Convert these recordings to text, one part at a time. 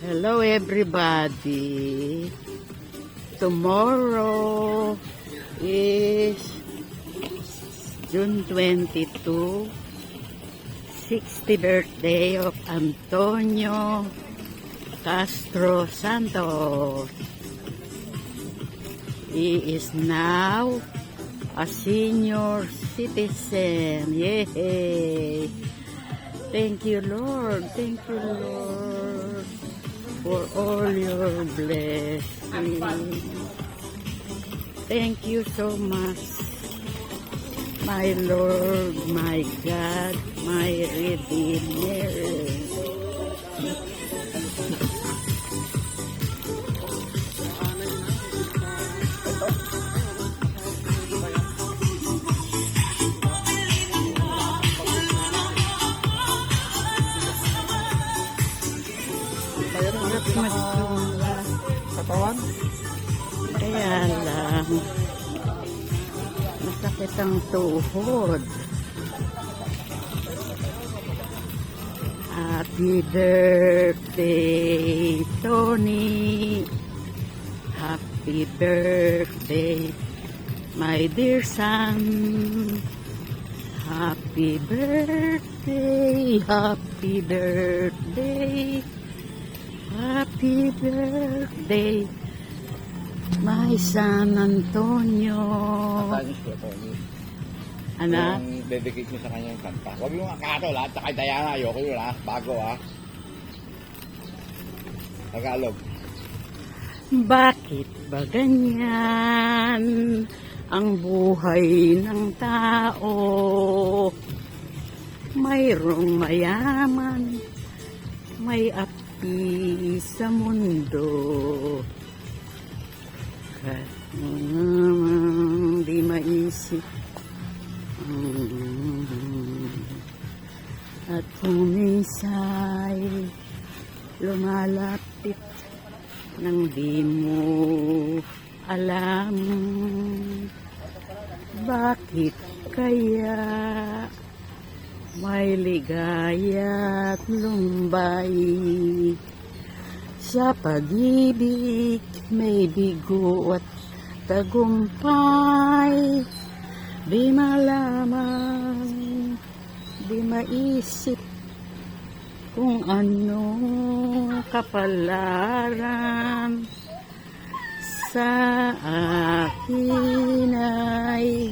Hello everybody. Tomorrow is June 22, 60th birthday of Antonio Castro Santos. He is now a senior citizen. Yay! Thank you, Lord. Thank you, Lord, for all your blessings. Thank you so much, my Lord, my God, my Redeemer. Katawan? Kaya lang, masakit ang tuhod. Happy birthday, Tony. Happy birthday, my dear son. Happy birthday, happy birthday. Happy birthday, my son Antonio. Tanis ko, Tony. Anak? Yung dedicate mo sa kanyang kanta. Huwag yung makatol ha, tsaka Diana, ayoko yun ha, bago ha. Tagalog. Bakit ba ganyan ang buhay ng tao? Mayroong mayaman, may api sa mundo. Di maisip. At kung minsay lumalapit nang di mo alam, bakit kaya may ligaya at lumbay sa pag-ibig, may bigo at tagumpay. Di malaman, di maisip kung ano kapalaran sa akin ay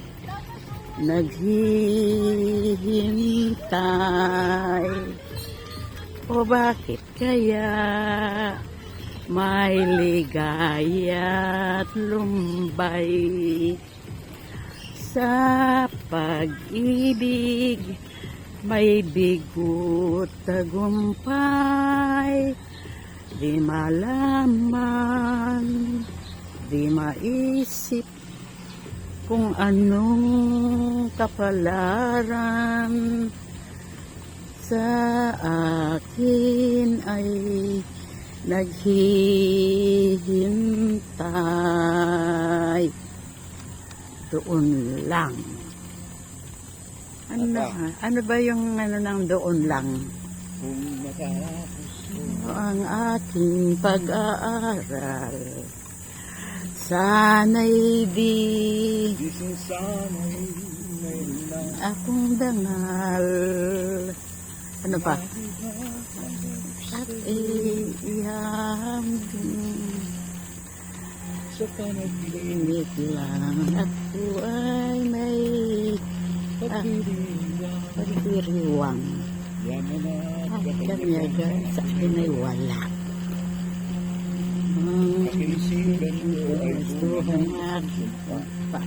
naghihintay. O bakit kaya may ligaya at lumbay sa pag-ibig, may bigo tagumpay. Di malaman, di maisip kung anong kapalaran sa akin ay naghihintay. Doon lang. Ano ba yung ng doon lang? Kung matapos ko Ang aking pag-aaral, sana'y di gising sana'y may lang. akong dangal. Ano pa? At ihambing Sa panaginip init lang at po ay may pagdiriwang. yaman At at kanyaga sa akin ay wala. kaisipan ko ay Gusto ng aking pa.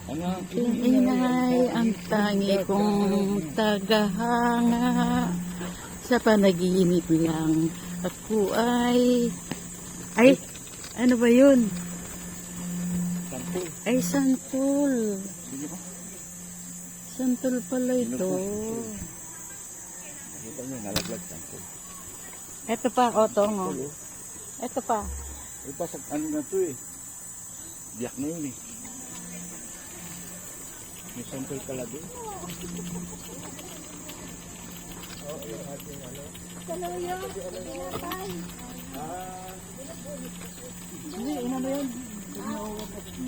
ang King aking inay ang tangi kong tagahanga. Sa panaginip lang ako ay ano ba yun? sampo. Ay santol. Sige pa. Santol pala ito. Nakita niyo, nalaglag sampo. Ito pa, otong oh. Ito pa. Ipa sa ano na to eh. Diyak na yun eh. May sample pala doon. Hindi, ina mo yun. O, pati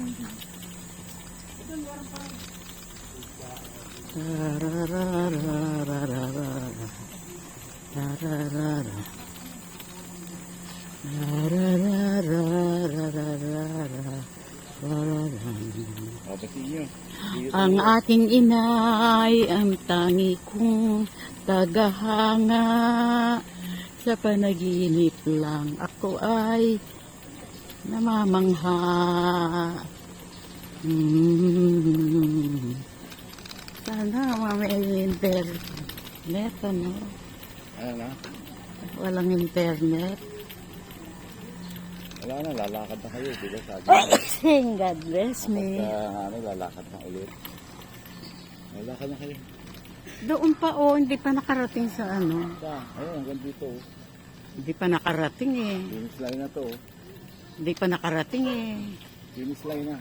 nyo. Ang aking inay ang tangi kong tagahanga. Sa panaginip lang ako ay namamangha. Sana may internet, ano? Ano na? Walang internet. Wala na, lalakad na kayo. Diba sabi? God bless me. Kapag lalakad na ulit. Lalakad na kayo. Doon pa hindi pa nakarating sa ano. Ayun, hanggang dito. Hindi pa nakarating eh. Finish line na to. Hindi pa nakarating eh. Finish line na.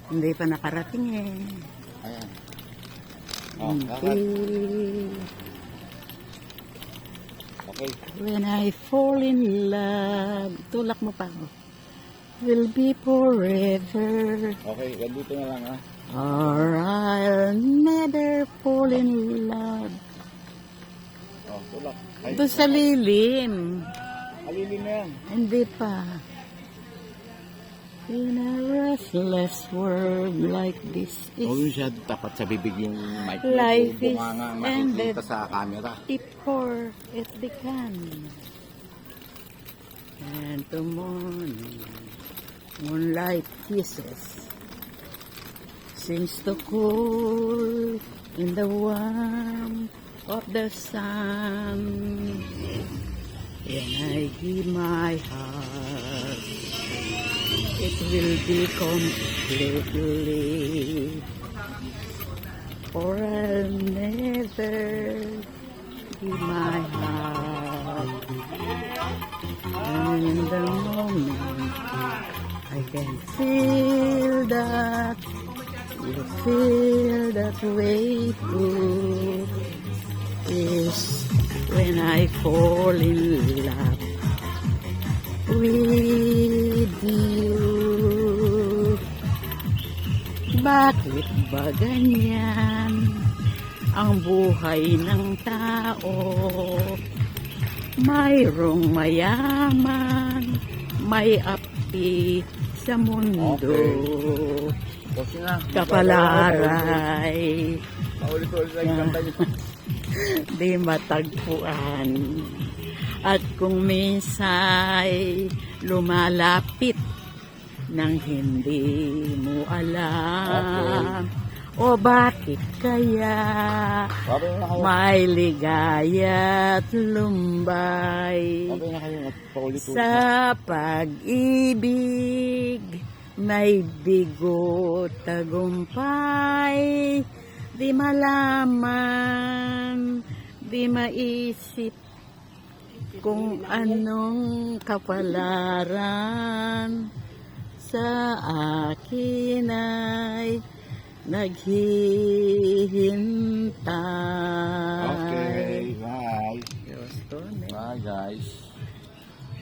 Hindi pa nakarating eh. Ayan. Lakad. Okay. When I fall in love, tulak mo pa ako. Will be forever. Okay, ganito na lang ha. Or I'll never fall in love. Tulak. Doon sa lilim. Alilim na yan. Hindi pa. In a restless world like this Huwag is mo siya tapat sa bibig yung mic. Life is Bunganga ang ended. makikita sa camera. before it began. And the morning, moonlight kisses seems to cool in the warmth of the sun. When I give my heart, it will be completely, for I'll never give my heart. And in the moment, I can feel that, you feel that way too, is when I fall in love with you. Bakit ba ganyan ang buhay ng tao? Mayroong mayaman, may api sa mundo. Kasi na. Kapalaray, Paulit-ulit lang yung kanta niyo. di matagpuan. At kung minsay lumalapit nang hindi mo alam, o bakit kaya Babay na kayo. may ligaya at lumbay Babay na kayo. Paulit-ulit. sa pag-ibig, may bigo tagumpay, di malaman, di maisip kung anong kapalaran sa akin ay naghihintay. Okay, bye. Diyos ko, Bye guys.